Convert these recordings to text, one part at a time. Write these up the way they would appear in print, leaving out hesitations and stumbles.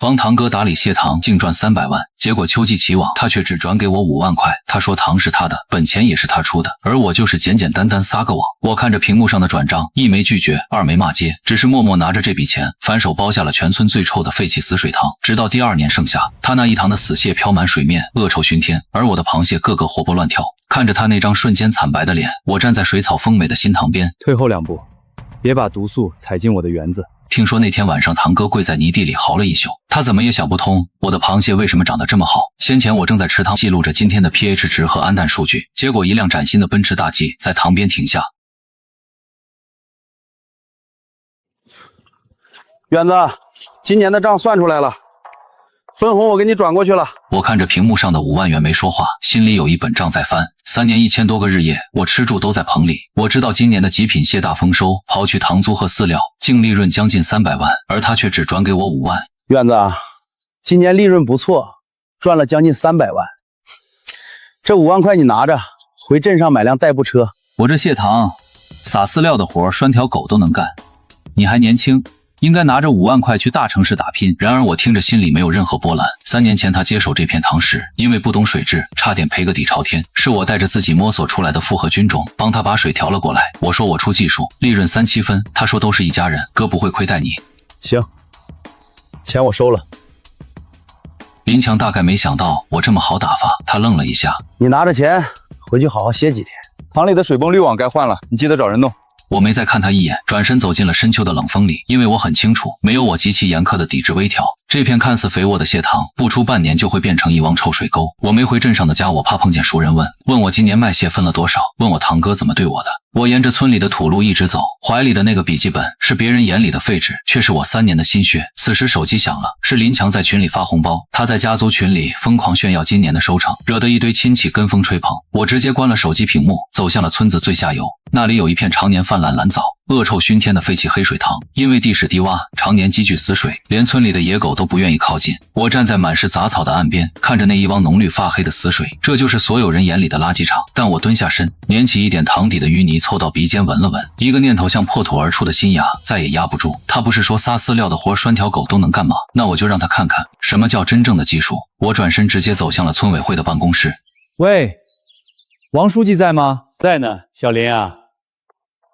帮堂哥打理蟹塘，净赚300万。结果秋季起网，他却只转给我5万块。他说塘是他的，本钱也是他出的，而我就是简简单单撒个网。我看着屏幕上的转账，一没拒绝，二没骂街，只是默默拿着这笔钱，反手包下了全村最臭的废弃死水塘。直到第2年盛夏，他那一塘的死蟹飘满水面，恶臭熏天，而我的螃蟹个个活蹦乱跳。看着他那张瞬间惨白的脸，我站在水草丰美的新塘边，退后2步，别把毒素踩进我的园子。听说那天晚上堂哥跪在泥地里嚎了一宿，他怎么也想不通我的螃蟹为什么长得这么好。先前我正在池塘记录着今天的 pH 值和氨氮数据，结果一辆崭新的奔驰大 G 在塘边停下。远子，今年的账算出来了，分红我给你转过去了。我看着屏幕上的5万元没说话，心里有一本账在翻。3年1000多个日夜，我吃住都在棚里。我知道今年的极品蟹大丰收，刨去塘租和饲料，净利润将近300万，而他却只转给我5万。远子，今年利润不错，赚了将近300万。这5万块你拿着，回镇上买辆代步车。我这蟹塘撒饲料的活拴条狗都能干，你还年轻，应该拿着5万块去大城市打拼。然而我听着心里没有任何波澜。3年前他接手这片塘时，因为不懂水质，差点赔个底朝天。是我带着自己摸索出来的复合菌种，帮他把水调了过来。我说我出技术，利润3、7分。他说都是一家人，哥不会亏待你。行，钱我收了。林强大概没想到我这么好打发，他愣了一下。你拿着钱回去好好歇几天。塘里的水泵滤网该换了，你记得找人弄。我没再看他一眼，转身走进了深秋的冷风里，因为我很清楚，没有我极其严苛的抵制微调，这片看似肥沃的蟹塘，不出半年就会变成一汪臭水沟。我没回镇上的家，我怕碰见熟人问我今年卖蟹分了多少，问我堂哥怎么对我的。我沿着村里的土路一直走，怀里的那个笔记本是别人眼里的废纸，却是我3年的心血。此时手机响了，是林强在群里发红包，他在家族群里疯狂炫耀今年的收成，惹得一堆亲戚跟风吹捧。我直接关了手机屏幕，走向了村子最下游，那里有一片常年泛滥蓝藻、恶臭熏天的废弃黑水塘，因为地势低洼，常年积聚死水，连村里的野狗都不愿意靠近。我站在满是杂草的岸边，看着那一汪浓绿发黑的死水，这就是所有人眼里的垃圾场。但我蹲下身，捻起一点塘底的淤泥，凑到鼻尖闻了闻，一个念头像破土而出的新芽，再也压不住。他不是说撒饲料的活拴条狗都能干吗？那我就让他看看什么叫真正的技术。我转身直接走向了村委会的办公室。喂，王书记在吗？在呢，小林啊，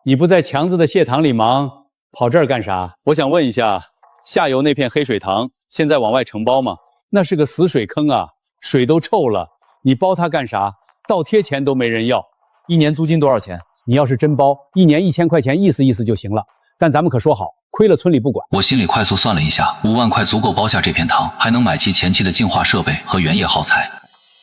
你不在强子的蟹塘里忙，跑这儿干啥？我想问一下，下游那片黑水塘现在往外承包吗？那是个死水坑啊，水都臭了，你包它干啥？倒贴钱都没人要。1年租金多少钱？你要是真包，1年1000块钱，意思意思就行了。但咱们可说好，亏了村里不管。我心里快速算了一下，5万块足够包下这片塘，还能买齐前期的净化设备和原液耗材。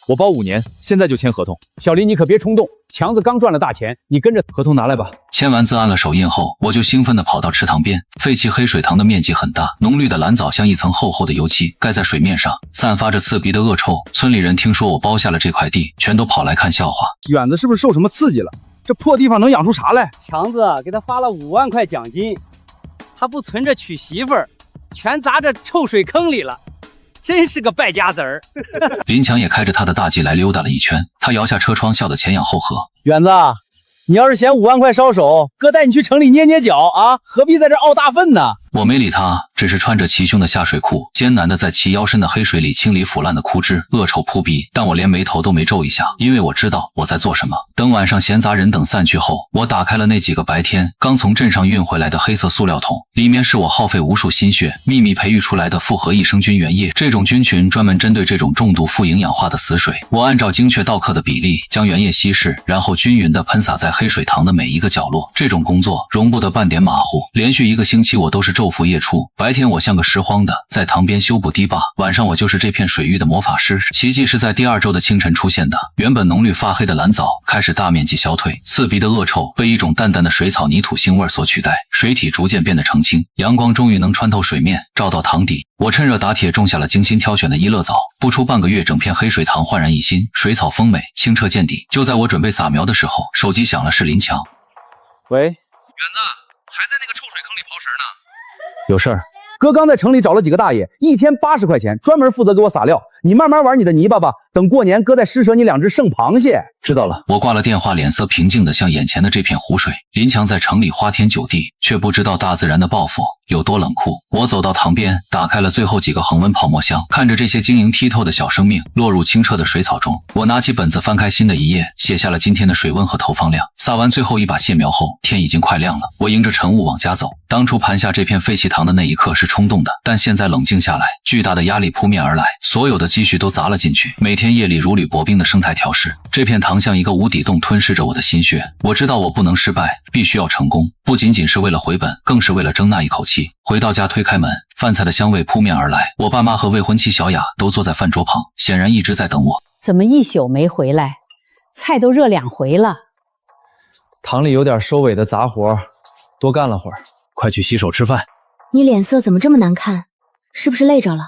我包5年，现在就签合同。小林，你可别冲动，强子刚赚了大钱，你跟着。合同拿来吧。签完字按了手印后，我就兴奋地跑到池塘边。废弃黑水塘的面积很大，浓绿的蓝藻像一层厚厚的油漆盖在水面上，散发着刺鼻的恶臭。村里人听说我包下了这块地，全都跑来看笑话。远子是不是受什么刺激了？这破地方能养出啥来？强子给他发了5万块奖金，他不存着娶媳妇儿，全砸这臭水坑里了。真是个败家子儿。林强也开着他的大 G 来溜达了一圈，他摇下车窗，笑得前仰后合。远子，你要是嫌5万块烧手，哥带你去城里捏捏脚啊，何必在这傲大粪呢？我没理他，只是穿着齐胸的下水裤，艰难地在齐腰深的黑水里清理腐烂的枯枝，恶臭扑鼻。但我连眉头都没皱一下，因为我知道我在做什么。等晚上闲杂人等散去后，我打开了那几个白天刚从镇上运回来的黑色塑料桶，里面是我耗费无数心血秘密培育出来的复合益生菌原液。这种菌群专门针对这种重度富营养化的死水。我按照精确到克的比例将原液稀释，然后均匀地喷洒在黑水塘的每一个角落。这种工作容不得半点马虎。连续1个星期我都是昼伏夜出，白天我像个拾荒的在塘边修补堤坝，晚上我就是这片水域的魔法师。奇迹是在第2周的清晨出现的，原本浓绿发黑的蓝藻开始大面积消退，刺鼻的恶臭被一种淡淡的水草泥土腥味所取代，水体逐渐变得澄清，阳光终于能穿透水面照到塘底。我趁热打铁种下了精心挑选的一乐藻，不出半个月，整片黑水塘焕然一新，水草丰美，清澈见底。就在我准备撒苗的时候，手机响了，是林强。喂，远子还在那个臭水坑里刨食呢。有事儿。哥刚在城里找了几个大爷，一天80块钱，专门负责给我撒料。你慢慢玩你的泥巴吧，等过年哥再施舍你2只剩螃蟹。知道了。我挂了电话，脸色平静的像眼前的这片湖水。林强在城里花天酒地，却不知道大自然的报复有多冷酷。我走到塘边，打开了最后几个恒温泡沫箱，看着这些晶莹剔透的小生命落入清澈的水草中，我拿起本子翻开新的一页，写下了今天的水温和投放量。撒完最后一把蟹苗后，天已经快亮了。我迎着晨雾往家走。当初盘下这片废弃塘的那一刻是冲动的，但现在冷静下来，巨大的压力扑面而来，所有的积蓄都砸了进去。每天夜里如履薄冰的生态调试，这片塘像一个无底洞吞噬着我的心血。我知道我不能失败，必须要成功，不仅仅是为了回本，更是为了争那一口气。回到家推开门，饭菜的香味扑面而来，我爸妈和未婚妻小雅都坐在饭桌旁，显然一直在等我。怎么一宿没回来？菜都热2回了。塘里有点收尾的杂活，多干了会儿，快去洗手吃饭。你脸色怎么这么难看？是不是累着了？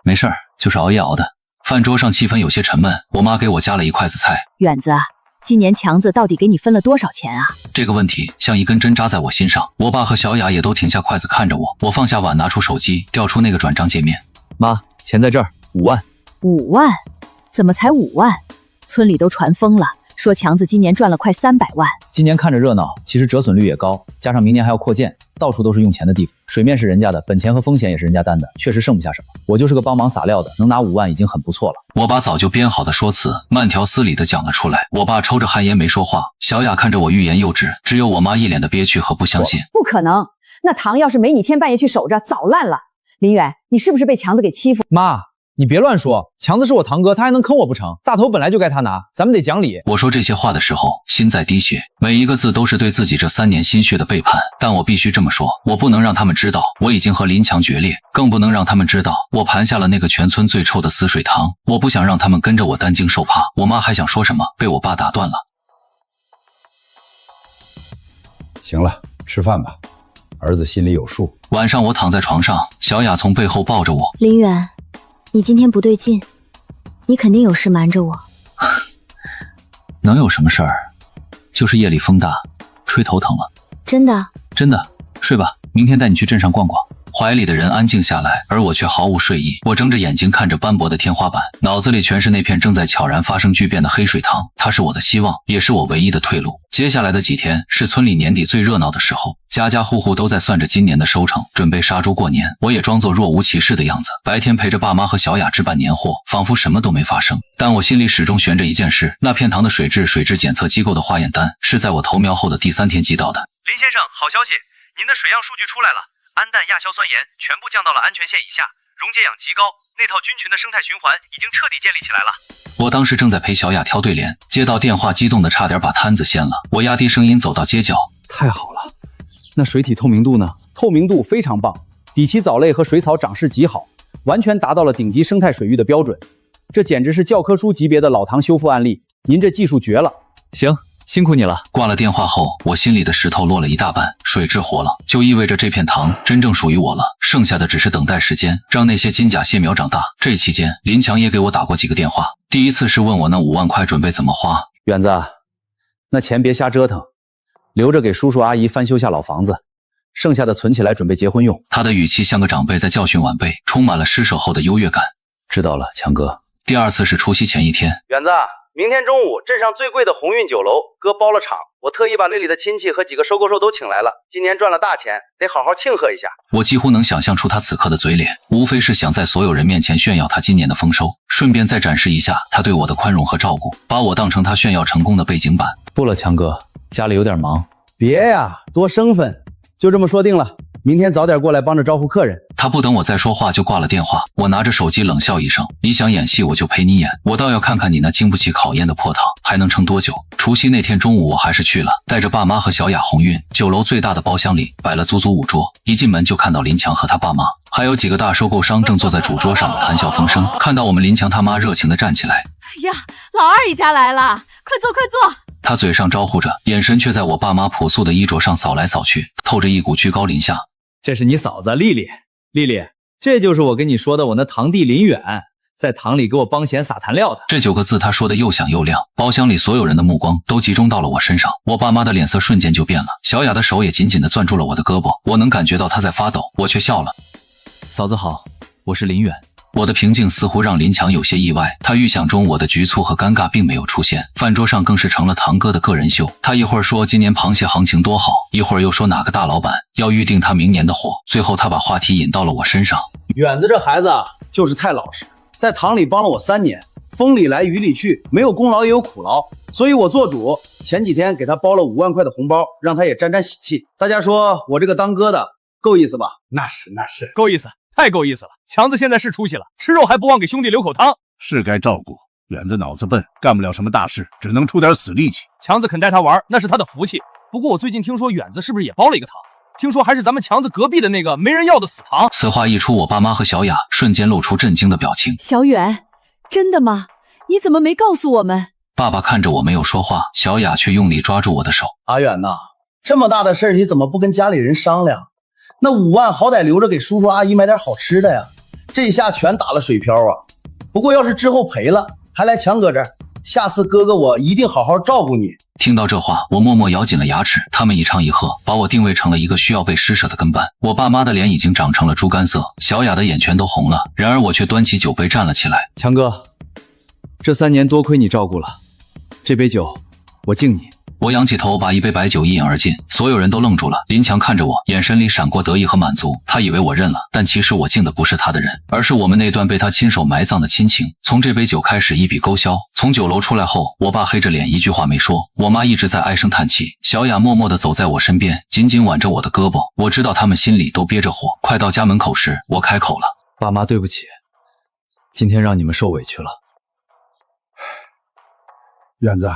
没事儿，就是熬夜熬的。饭桌上气氛有些沉闷，我妈给我夹了一筷子菜。远子，今年强子到底给你分了多少钱啊？这个问题像一根针扎在我心上。我爸和小雅也都停下筷子看着我。我放下碗，拿出手机，调出那个转账界面。妈，钱在这儿，5万。5万？怎么才5万？村里都传疯了，说强子今年赚了快300万。今年看着热闹，其实折损率也高，加上明年还要扩建，到处都是用钱的地方。水面是人家的，本钱和风险也是人家担的，确实剩不下什么。我就是个帮忙撒料的，能拿5万已经很不错了。我把早就编好的说辞慢条斯理地讲了出来。我爸抽着旱烟没说话，小雅看着我欲言又止，只有我妈一脸的憋屈和不相信。不可能，那塘要是没你天半夜去守着，早烂了。林远，你是不是被强子给欺负？妈，你别乱说，强子是我堂哥，他还能坑我不成？大头本来就该他拿，咱们得讲理。我说这些话的时候，心在滴血，每一个字都是对自己这3年心血的背叛。但我必须这么说，我不能让他们知道我已经和林强决裂，更不能让他们知道我盘下了那个全村最臭的死水塘。我不想让他们跟着我担惊受怕。我妈还想说什么，被我爸打断了。行了，吃饭吧，儿子心里有数。晚上我躺在床上，小雅从背后抱着我。林远，你今天不对劲，你肯定有事瞒着我。能有什么事儿？就是夜里风大，吹头疼了。真的？真的。睡吧，明天带你去镇上逛逛。怀里的人安静下来，而我却毫无睡意。我睁着眼睛看着斑驳的天花板，脑子里全是那片正在悄然发生巨变的黑水塘。它是我的希望，也是我唯一的退路。接下来的几天是村里年底最热闹的时候，家家户户都在算着今年的收成，准备杀猪过年。我也装作若无其事的样子，白天陪着爸妈和小雅置办年货，仿佛什么都没发生。但我心里始终悬着一件事，那片塘的水质检测机构的化验单是在我投苗后的第3天寄到的。林先生，好消息，您的水样数据出来了，氨氮亚硝酸盐全部降到了安全线以下，溶解氧极高，那套菌群的生态循环已经彻底建立起来了。我当时正在陪小雅挑对联，接到电话，激动的差点把摊子掀了。我压低声音走到街角。太好了，那水体透明度呢？透明度非常棒，底栖藻类和水草长势极好，完全达到了顶级生态水域的标准。这简直是教科书级别的老塘修复案例，您这技术绝了。行，辛苦你了。挂了电话后，我心里的石头落了一大半。水质活了，就意味着这片塘真正属于我了，剩下的只是等待时间，让那些金甲蟹苗长大。这期间，林强也给我打过几个电话，第一次是问我那5万块准备怎么花。远子，那钱别瞎折腾，留着给叔叔阿姨翻修下老房子，剩下的存起来准备结婚用。他的语气像个长辈在教训晚辈，充满了施舍后的优越感。知道了，强哥。第2次是除夕前一天。远子，明天中午镇上最贵的鸿运酒楼，哥包了场，我特意把那里的亲戚和几个收购兽都请来了。今年赚了大钱，得好好庆贺一下。我几乎能想象出他此刻的嘴脸，无非是想在所有人面前炫耀他今年的丰收，顺便再展示一下他对我的宽容和照顾，把我当成他炫耀成功的背景板。不了，强哥，家里有点忙。别呀，多生分，就这么说定了。明天早点过来帮着招呼客人。他不等我再说话就挂了电话。我拿着手机冷笑一声，你想演戏我就陪你演，我倒要看看你那经不起考验的破塘还能撑多久。除夕那天中午我还是去了，带着爸妈和小雅鸿运。酒楼最大的包厢里摆了足足5桌，一进门就看到林强和他爸妈，还有几个大收购商正坐在主桌上谈笑风生。看到我们，林强他妈热情地站起来，呀，老二姨家来了，快坐快坐。他嘴上招呼着，眼神却在我爸妈朴素的衣着上扫来扫去，透着一股居高临下。这是你嫂子丽丽，丽丽，这就是我跟你说的我那堂弟林远，在塘里给我帮闲撒弹料的。这9个字他说的又响又亮，包厢里所有人的目光都集中到了我身上。我爸妈的脸色瞬间就变了，小雅的手也紧紧地攥住了我的胳膊，我能感觉到她在发抖，我却笑了。嫂子好，我是林远。我的平静似乎让林强有些意外，他预想中我的局促和尴尬并没有出现，饭桌上更是成了堂哥的个人秀。他一会儿说今年螃蟹行情多好，一会儿又说哪个大老板要预定他明年的货，最后他把话题引到了我身上。远子这孩子就是太老实，在堂里帮了我3年，风里来雨里去，没有功劳也有苦劳，所以我做主，前几天给他包了5万块的红包，让他也沾沾喜气。大家说我这个当哥的够意思吧？那是够意思，太够意思了。强子现在是出息了，吃肉还不忘给兄弟留口汤。是该照顾。远子脑子笨，干不了什么大事，只能出点死力气。强子肯带他玩，那是他的福气。不过我最近听说远子是不是也包了一个堂？听说还是咱们强子隔壁的那个没人要的死堂。此话一出，我爸妈和小雅瞬间露出震惊的表情。小远，真的吗？你怎么没告诉我们？爸爸看着我没有说话，小雅却用力抓住我的手。阿远呐，这么大的事儿你怎么不跟家里人商量？那5万好歹留着给叔叔阿姨买点好吃的呀，这下全打了水漂啊。不过要是之后赔了，还来强哥这儿，下次哥哥我一定好好照顾你。听到这话，我默默咬紧了牙齿。他们一唱一和，把我定位成了一个需要被施舍的跟班。我爸妈的脸已经长成了猪肝色，小雅的眼圈都红了。然而我却端起酒杯站了起来。强哥，这3年多亏你照顾了，这杯酒我敬你。我仰起头，把一杯白酒一饮而尽，所有人都愣住了。林强看着我，眼神里闪过得意和满足。他以为我认了，但其实我敬的不是他的人，而是我们那段被他亲手埋葬的亲情。从这杯酒开始一笔勾销。从酒楼出来后，我爸黑着脸一句话没说，我妈一直在唉声叹气。小雅默默地走在我身边，紧紧挽着我的胳膊。我知道他们心里都憋着火。快到家门口时，我开口了：爸妈对不起，今天让你们受委屈了。远子，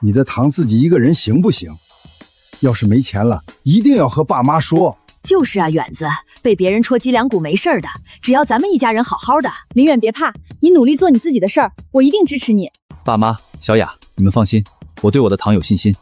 你的堂自己一个人行不行？要是没钱了，一定要和爸妈说。就是啊，远子，被别人戳脊梁骨没事的，只要咱们一家人好好的。林远别怕，你努力做你自己的事儿，我一定支持你。爸妈，小雅，你们放心，我对我的堂有信心。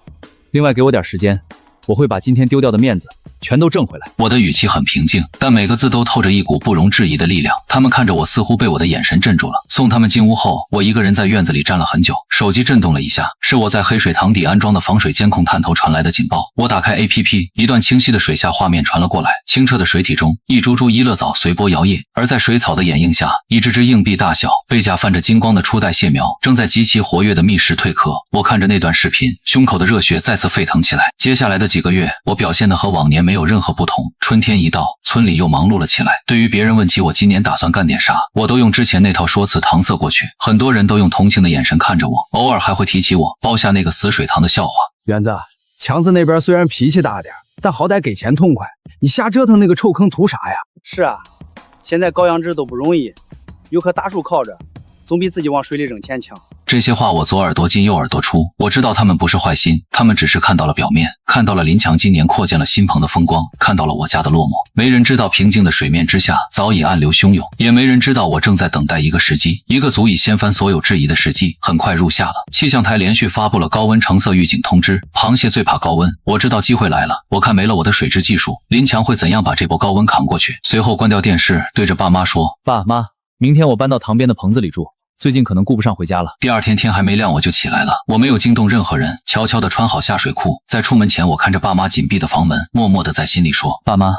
另外给我点时间，我会把今天丢掉的面子全都挣回来。我的语气很平静，但每个字都透着一股不容置疑的力量。他们看着我，似乎被我的眼神镇住了。送他们进屋后，我一个人在院子里站了很久，手机震动了一下，是我在黑水塘底安装的防水监控探头传来的警报。我打开 APP， 一段清晰的水下画面传了过来。清澈的水体中，一株株伊乐藻随波摇曳，而在水草的掩映下，一只只硬币大小、背甲泛着金光的初代蟹苗正在极其活跃的觅食蜕壳。我看着那段视频，胸口的热血再次沸腾起来。接下来的几个月，我表现得和往年没有任何不同。春天一到，村里又忙碌了起来。对于别人问起我今年打算干点啥，我都用之前那套说辞搪塞过去。很多人都用同情的眼神看着我，偶尔还会提起我包下那个死水塘的笑话。园子，强子那边虽然脾气大点，但好歹给钱痛快，你瞎折腾那个臭坑图啥呀？是啊，现在高阳枝都不容易，有棵大树靠着，总比自己往水里扔钱强。这些话我左耳朵进右耳朵出，我知道他们不是坏心，他们只是看到了表面，看到了林强今年扩建了新棚的风光，看到了我家的落寞。没人知道平静的水面之下早已暗流汹涌，也没人知道我正在等待一个时机，一个足以掀翻所有质疑的时机。很快入夏了，气象台连续发布了高温橙色预警通知，螃蟹最怕高温。我知道机会来了，我看没了我的水质技术，林强会怎样把这波高温扛过去。随后关掉电视，对着爸妈说：爸妈，明天我搬到塘边的棚子里住，最近可能顾不上回家了。第二天天还没亮我就起来了，我没有惊动任何人，悄悄地穿好下水裤。在出门前，我看着爸妈紧闭的房门，默默地在心里说：爸妈，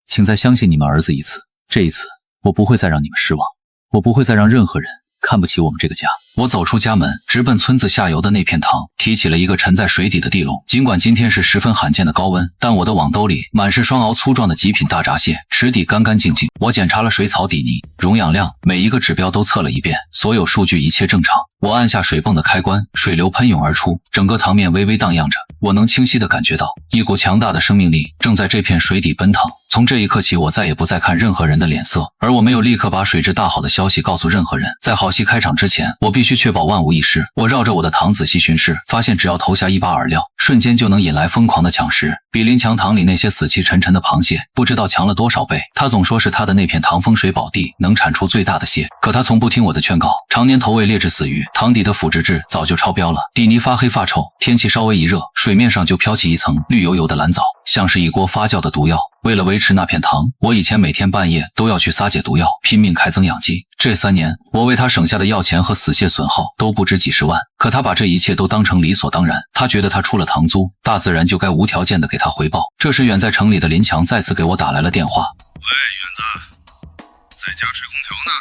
请再相信你们儿子一次，这一次我不会再让你们失望，我不会再让任何人看不起我们这个家。我走出家门，直奔村子下游的那片塘，提起了一个沉在水底的地笼。尽管今天是十分罕见的高温，但我的网兜里满是双螯粗壮的极品大闸蟹，池底干干净净。我检查了水草底泥、溶氧量，每一个指标都测了一遍，所有数据一切正常。我按下水泵的开关，水流喷涌而出，整个塘面微微荡漾着。我能清晰地感觉到一股强大的生命力正在这片水底奔腾。从这一刻起，我再也不再看任何人的脸色，而我没有立刻把水质大好的消息告诉任何人。在好戏开场之前，我必须确保万无一失。我绕着我的塘仔细巡视，发现只要投下一把饵料，瞬间就能引来疯狂的抢食，比林强塘里那些死气沉沉的螃蟹不知道强了多少倍。他总说是他的那片塘风水宝地能产出最大的蟹，可他从不听我的劝告，常年投喂劣质死鱼，塘底的腐殖质早就超标了，底泥发黑发臭，天气稍微一热，水面上就飘起一层绿油油的蓝藻，像是一锅发酵的毒药。为了维持那片塘，我以前每天半夜都要去撒解毒药，拼命开增养剂。这3年，我为他省下的药钱和死蟹损耗都不止几十万，可他把这一切都当成理所当然。他觉得他出了塘租，大自然就该无条件的给他回报。这时，远在城里的林强再次给我打来了电话。喂，远子，在家吹空调呢？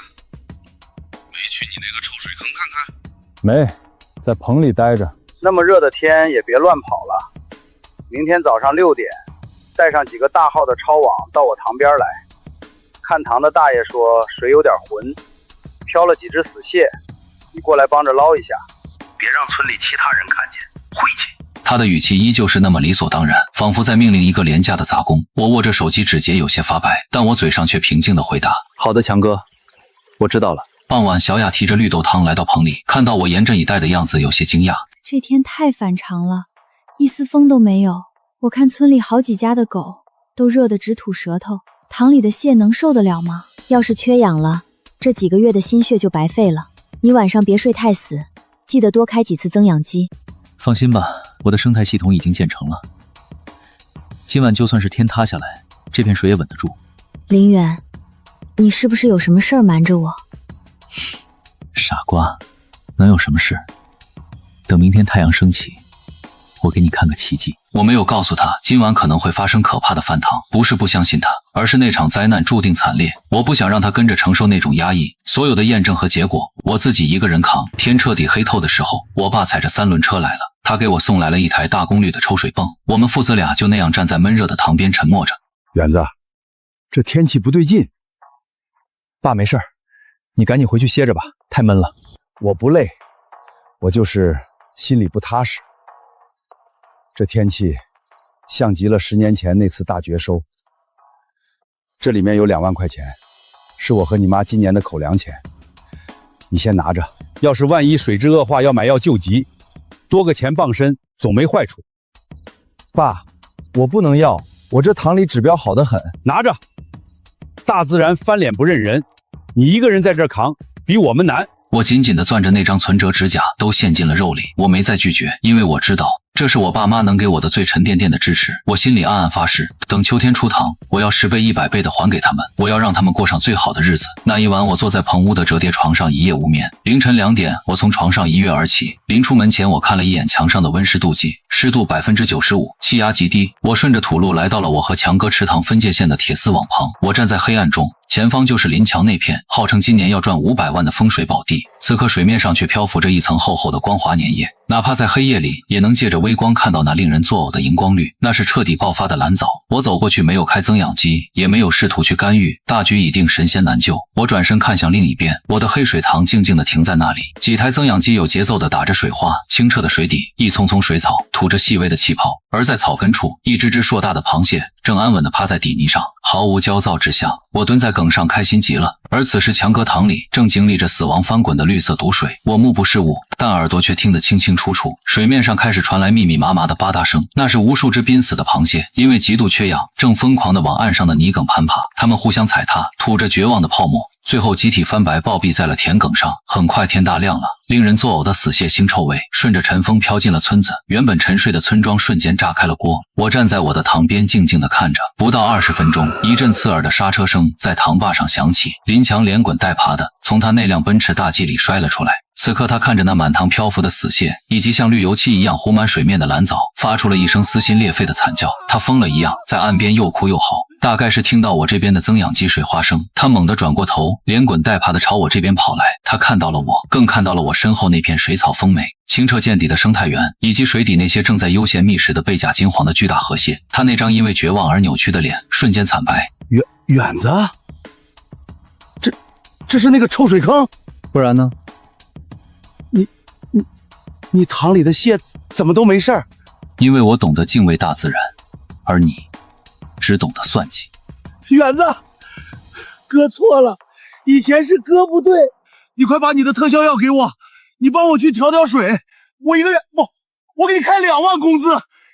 没去你那个臭水坑看看？没，在棚里待着。那么热的天也别乱跑了。明天早上6点，带上几个大号的抄网到我塘边来。看塘的大爷说水有点浑，漂了几只死蟹，你过来帮着捞一下，别让村里其他人看见，晦气。他的语气依旧是那么理所当然，仿佛在命令一个廉价的杂工。我握着手机，指节有些发白，但我嘴上却平静地回答：好的，强哥，我知道了。傍晚，小雅提着绿豆汤来到棚里，看到我严阵以待的样子，有些惊讶。这天太反常了，一丝风都没有。我看村里好几家的狗都热得直吐舌头，塘里的蟹能受得了吗？要是缺氧了，这几个月的心血就白费了。你晚上别睡太死，记得多开几次增氧机。放心吧，我的生态系统已经建成了。今晚就算是天塌下来，这片水也稳得住。林远，你是不是有什么事儿瞒着我？傻瓜，能有什么事？等明天太阳升起，我给你看个奇迹。我没有告诉他今晚可能会发生可怕的翻塘，不是不相信他，而是那场灾难注定惨烈。我不想让他跟着承受那种压抑，所有的验证和结果我自己一个人扛。天彻底黑透的时候，我爸踩着3轮车来了，他给我送来了一台大功率的抽水泵。我们父子俩就那样站在闷热的塘边沉默着。远子，这天气不对劲。爸没事儿，你赶紧回去歇着吧，太闷了。我不累，我就是心里不踏实。这天气像极了10年前那次大绝收。这里面有2万块钱，是我和你妈今年的口粮钱，你先拿着。要是万一水质恶化要买药救急，多个钱傍身总没坏处。爸，我不能要，我这塘里指标好得很。拿着，大自然翻脸不认人，你一个人在这扛，比我们难。我紧紧地攥着那张存折，指甲都陷进了肉里。我没再拒绝，因为我知道这是我爸妈能给我的最沉甸甸的支持。我心里暗暗发誓，等秋天出塘，我要10倍100倍的还给他们，我要让他们过上最好的日子。那一晚，我坐在棚屋的折叠床上一夜无眠。凌晨2点，我从床上一跃而起，临出门前，我看了一眼墙上的温湿度计，湿度95%，气压极低。我顺着土路来到了我和强哥池塘分界线的铁丝网旁。我站在黑暗中，前方就是临墙那片号称今年要赚500万的风水宝地，此刻水面上却漂浮着一层厚厚的光滑粘液，哪怕在黑夜里也能借着微光看到那令人作呕的荧光绿，那是彻底爆发的蓝藻。我走过去，没有开增氧机，也没有试图去干预，大局已定，神仙难救。我转身看向另一边，我的黑水塘静静地停在那里，几台增氧机有节奏地打着水花，清澈的水底，一丛丛水草吐着细微的气泡，而在草根处，一只只硕大的螃蟹正安稳地趴在底泥上，毫无焦躁之象。我蹲在梗上，开心极了。而此时强哥塘里正经历着死亡翻滚的绿色毒水，我目不视物，但耳朵却听得清清楚楚。水面上开始传来密密麻麻的吧嗒声，那是无数只濒死的螃蟹，因为极度缺氧，正疯狂地往岸上的泥梗攀爬。它们互相踩踏，吐着绝望的泡沫，最后集体翻白暴毙在了田埂上。很快天大亮了，令人作呕的死蟹腥臭味顺着晨风飘进了村子，原本沉睡的村庄瞬间炸开了锅。我站在我的塘边静静地看着，不到20分钟，一阵刺耳的刹车声在塘坝上响起，林强连滚带爬的从他那辆奔驰大 G 里摔了出来。此刻他看着那满塘漂浮的死蟹，以及像绿油漆一样糊满水面的蓝藻，发出了一声撕心裂肺的惨叫。他疯了一样在岸边又哭又嚎，大概是听到我这边的增氧机水花声，他猛地转过头，连滚带爬的朝我这边跑来。他看到了我，更看到了我身后那片水草丰美清澈见底的生态园，以及水底那些正在悠闲觅食的背甲金黄的巨大河蟹。他那张因为绝望而扭曲的脸瞬间惨白。远子，这是那个臭水坑？不然呢？你塘里的蟹怎么都没事儿？因为我懂得敬畏大自然，而你只懂得算计。远子，哥错了，以前是哥不对，你快把你的特效药给我，你帮我去调水，我一个月我给你开2万工资，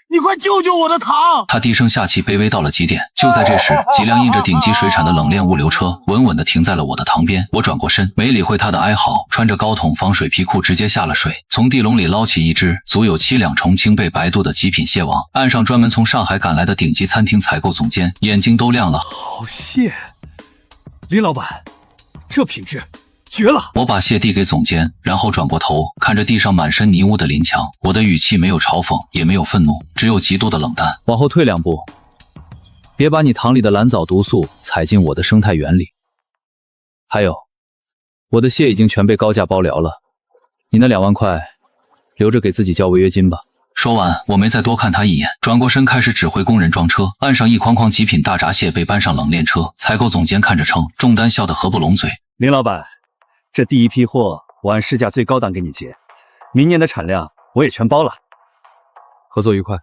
你快救救我的塘！他低声下气，卑微到了极点。就在这时，几辆印着顶级水产的冷链物流车稳稳地停在了我的塘边。我转过身，没理会他的哀嚎，穿着高筒防水皮裤直接下了水，从地笼里捞起一只足有7两重青贝白肚的极品蟹王。岸上专门从上海赶来的顶级餐厅采购总监眼睛都亮了。好蟹，林老板，这品质绝了！我把蟹递给总监，然后转过头看着地上满身泥污的林强，我的语气没有嘲讽，也没有愤怒，只有极度的冷淡。往后退2步，别把你塘里的蓝藻毒素踩进我的生态园里。还有，我的蟹已经全被高价包疗了，你那2万块留着给自己交违约金吧。说完，我没再多看他一眼，转过身开始指挥工人装车，岸上一筐筐极品大闸蟹被搬上冷链车。采购总监看着称重单，笑得合不拢嘴。林老板，这第一批货我按市价最高档给你结，明年的产量我也全包了。合作愉快。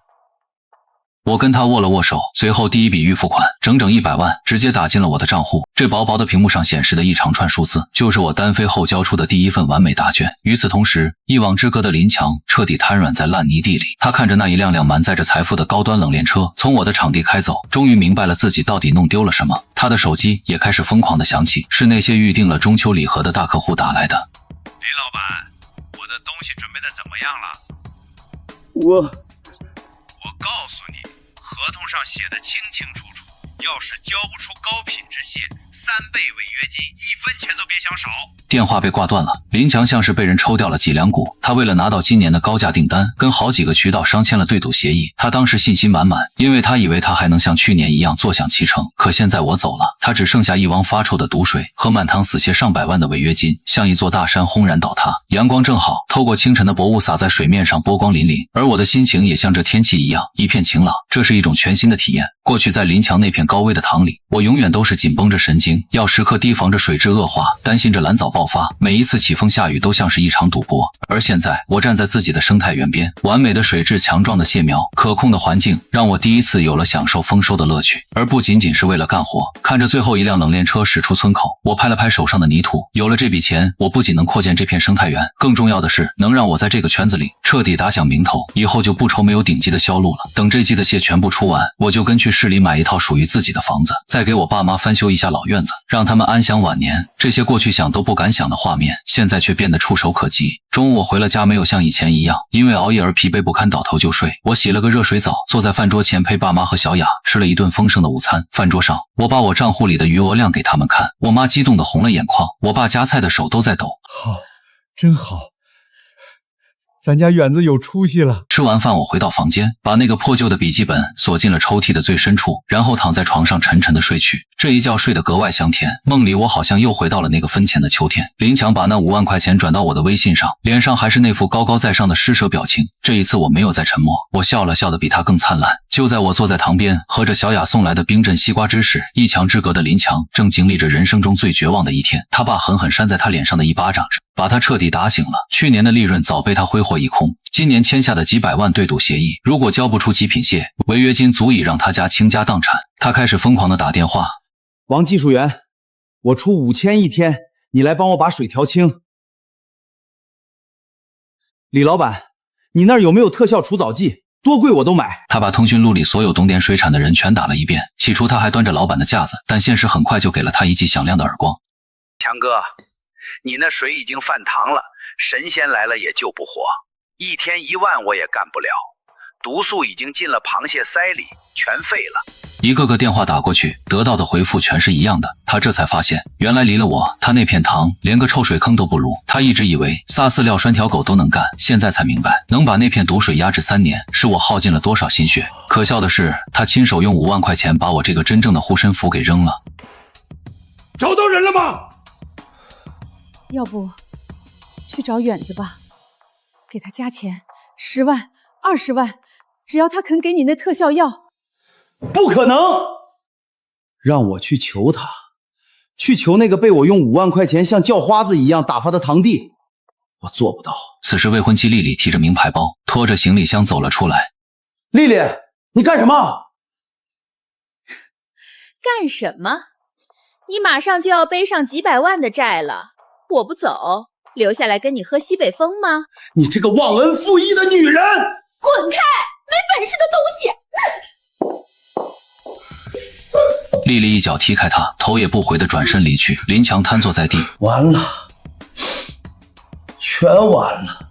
我跟他握了握手，随后第一笔预付款整整100万直接打进了我的账户。这薄薄的屏幕上显示的一长串数字，就是我单飞后交出的第一份完美答卷。与此同时，一网之隔的林强彻底瘫软在烂泥地里。他看着那一辆辆满载着财富的高端冷链车从我的场地开走，终于明白了自己到底弄丢了什么。他的手机也开始疯狂的响起，是那些预定了中秋礼盒的大客户打来的。林老板，我的东西准备的怎么样了？我告诉你，合同上写的清清楚楚，要是交不出高品质蟹，3倍违约金，1分钱都别想少。电话被挂断了，林强像是被人抽掉了脊梁骨。他为了拿到今年的高价订单，跟好几个渠道商签了对赌协议。他当时信心满满，因为他以为他还能像去年一样坐享其成。可现在我走了，他只剩下一汪发臭的毒水和满塘死蟹上百万的违约金，像一座大山轰然倒塌。阳光正好透过清晨的薄雾洒在水面上，波光粼粼，而我的心情也像这天气一样一片晴朗。这是一种全新的体验。过去在林强那片高危的塘里，我永远都是紧绷着神经，要时刻提防着水质恶化，担心着蓝藻爆发，每一次起风下雨都像是一场赌博。而现在我站在自己的生态园边，完美的水质，强壮的蟹苗，可控的环境，让我第一次有了享受丰收的乐趣，而不仅仅是为了干活。看着最后一辆冷链车驶出村口，我拍了拍手上的泥土，有了这笔钱，我不仅能扩建这片生态园，更重要的是能让我在这个圈子里彻底打响名头，以后就不愁没有顶级的销路了。等这季的蟹全部出完，我就跟去市里买一套属于自己的房子，再给我爸妈翻修一下老院子，让他们安享晚年。这些过去想都不敢想的画面，现在却变得触手可及。中午我回了家，没有像以前一样因为熬夜而疲惫不堪，倒头就睡。我洗了个热水澡，坐在饭桌前陪爸妈和小雅吃了一顿丰盛的午餐。饭桌上，我把我账户里的余额量给他们看，我妈激动得红了眼眶，我爸夹菜的手都在抖。好，真好，咱家园子有出息了。吃完饭，我回到房间，把那个破旧的笔记本锁进了抽屉的最深处，然后躺在床上沉沉的睡去。这一觉睡得格外香甜，梦里我好像又回到了那个分钱的秋天。林强把那5万块钱转到我的微信上，脸上还是那副高高在上的施舍表情。这一次我没有再沉默，我笑了，笑得比他更灿烂。就在我坐在塘边喝着小雅送来的冰镇西瓜汁时，一墙之隔的林强正经历着人生中最绝望的一天。他爸狠狠扇在他脸上的一巴掌，把他彻底打醒了。去年的利润早被他挥霍一空，今年签下的几百万对赌协议，如果交不出极品蟹，违约金足以让他家倾家荡产。他开始疯狂地打电话。王技术员，我出5000一天，你来帮我把水调清。李老板，你那儿有没有特效除藻剂？多贵我都买。他把通讯录里所有懂点水产的人全打了一遍。起初他还端着老板的架子，但现实很快就给了他一记响亮的耳光。强哥，你那水已经泛塘了，神仙来了也救不活，1天1万我也干不了，毒素已经进了螃蟹鳃里，全废了。一个个电话打过去，得到的回复全是一样的。他这才发现，原来离了我，他那片塘连个臭水坑都不如。他一直以为撒饲料拴条狗都能干，现在才明白，能把那片毒水压制3年，是我耗尽了多少心血。可笑的是，他亲手用5万块钱把我这个真正的护身符给扔了。找到人了吗？要不去找远子吧，给他加钱，10万、20万，只要他肯给你那特效药。不可能！让我去求他，去求那个被我用5万块钱像叫花子一样打发的堂弟，我做不到。此时未婚妻丽丽提着名牌包，拖着行李箱走了出来。丽丽，你干什么？干什么？你马上就要背上几百万的债了，我不走，留下来跟你喝西北风吗？你这个忘恩负义的女人！滚开！没本事的东西！丽丽一脚踢开他，头也不回地转身离去。林强瘫坐在地，完了，全完了。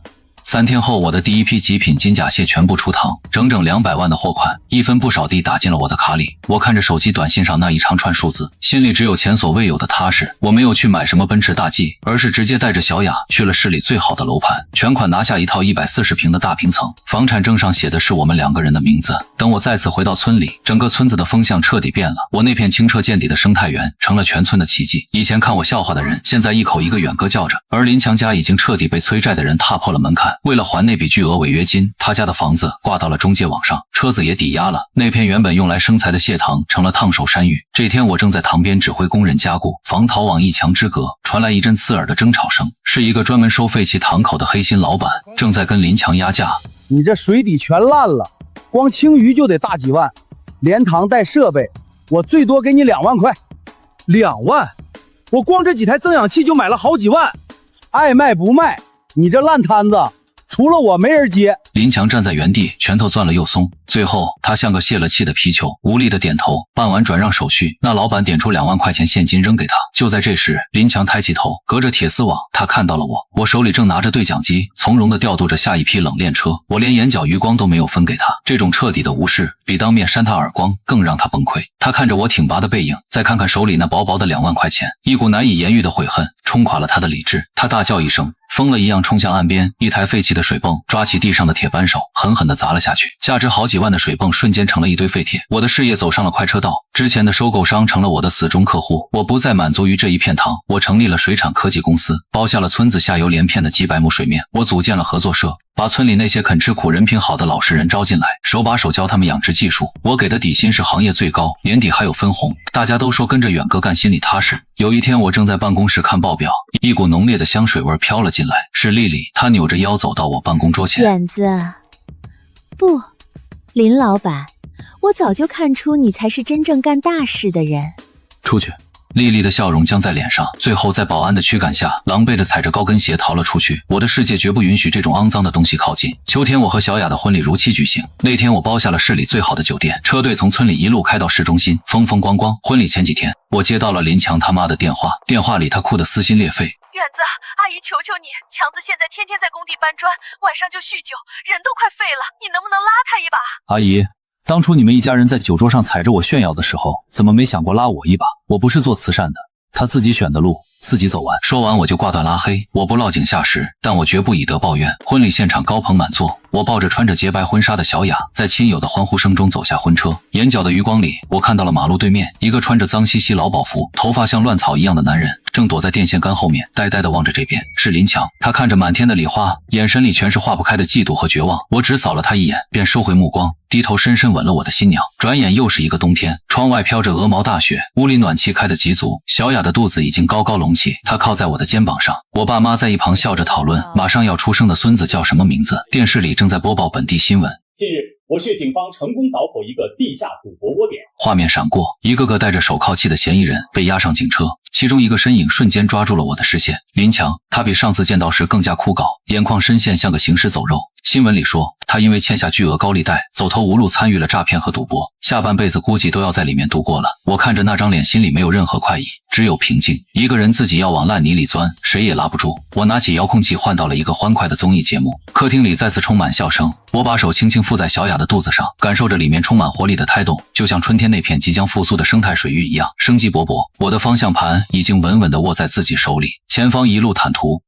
3天后，我的第一批极品金甲蟹全部出塘，整整200万的货款，一分不少地打进了我的卡里。我看着手机短信上那一长串数字，心里只有前所未有的踏实。我没有去买什么奔驰大 G， 而是直接带着小雅去了市里最好的楼盘，全款拿下一套140平的大平层，房产证上写的是我们2个人的名字。等我再次回到村里，整个村子的风向彻底变了，我那片清澈见底的生态园成了全村的奇迹。以前看我笑话的人，现在一口一个远哥叫着。而林强家已经彻底被催债的人踏破了门槛，为了还那笔巨额违约金，他家的房子挂到了中介网上，车子也抵押了，那片原本用来生财的蟹塘成了烫手山芋。这天我正在塘边指挥工人加固，防逃网一墙之隔传来一阵刺耳的争吵声，是一个专门收废弃塘口的黑心老板正在跟林强压价。你这水底全烂了，光清鱼就得大几万，连塘带设备，我最多给你2万块。2万？我光这几台增氧器就买了好几万，爱卖不卖，你这烂摊子除了我没人接。林强站在原地，拳头攥了又松，最后他像个泄了气的皮球，无力的点头。办完转让手续，那老板点出2万块钱现金扔给他。就在这时，林强抬起头，隔着铁丝网，他看到了我。我手里正拿着对讲机，从容地调度着下一批冷链车，我连眼角余光都没有分给他。这种彻底的无视，比当面扇他耳光更让他崩溃。他看着我挺拔的背影，再看看手里那薄薄的2万块钱，一股难以言喻的悔恨冲垮了他的理智。他大叫一声，疯了一样冲向岸边，一台废弃的水泵抓起地上的铁扳手，狠狠地砸了下去。价值好几万的水泵瞬间成了一堆废铁，我的事业走上了快车道。之前的收购商成了我的死忠客户，我不再满足于这一片塘，我成立了水产科技公司，包下了村子下游连片的几百亩水面。我组建了合作社，把村里那些肯吃苦人品好的老实人招进来，手把手教他们养殖技术。我给的底薪是行业最高，年底还有分红。大家都说跟着远哥干心里踏实。有一天我正在办公室看报表，一股浓烈的香水味飘了进来，是丽丽。她扭着腰走到我办公桌前。远子，不，林老板，我早就看出你才是真正干大事的人。出去。丽丽的笑容僵在脸上，最后在保安的驱赶下，狼狈地踩着高跟鞋逃了出去。我的世界绝不允许这种肮脏的东西靠近。秋天，我和小雅的婚礼如期举行。那天我包下了市里最好的酒店，车队从村里一路开到市中心，风风光光。婚礼前几天，我接到了林强他妈的电话，电话里他哭得撕心裂肺。远子，阿姨求求你，强子现在天天在工地搬砖，晚上就酗酒，人都快废了，你能不能拉他一把？阿姨，当初你们一家人在酒桌上踩着我炫耀的时候，怎么没想过拉我一把？我不是做慈善的，他自己选的路，自己走完。说完我就挂断拉黑。我不落井下石，但我绝不以德报怨。婚礼现场高朋满座，我抱着穿着洁白婚纱的小雅，在亲友的欢呼声中走下婚车。眼角的余光里，我看到了马路对面一个穿着脏兮兮劳保服、头发像乱草一样的男人，正躲在电线杆后面，呆呆地望着这边。是林强，他看着满天的礼花，眼神里全是化不开的嫉妒和绝望。我只扫了他一眼，便收回目光，低头深深吻了我的新娘。转眼又是一个冬天，窗外飘着鹅毛大雪，屋里暖气开得极足，小雅的肚子已经高高隆起，她靠在我的肩膀上。我爸妈在一旁笑着讨论马上要出生的孙子叫什么名字。电视里正在播报本地新闻。近日，我市警方成功捣破一个地下赌博窝点。画面闪过，一个个戴着手铐器的嫌疑人被押上警车，其中一个身影瞬间抓住了我的视线。林强，他比上次见到时更加枯槁，眼眶深陷，像个行尸走肉。新闻里说，他因为欠下巨额高利贷，走投无路，参与了诈骗和赌博，下半辈子估计都要在里面度过了。我看着那张脸，心里没有任何快意，只有平静。一个人自己要往烂泥里钻，谁也拉不住。我拿起遥控器换到了一个欢快的综艺节目，客厅里再次充满笑声。我把手轻轻附在小雅的肚子上，感受着里面充满活力的胎动，就像春天那片即将复苏的生态水域一样，生机勃勃。我的方向盘已经稳稳地握在自己手里，前方一路坦途。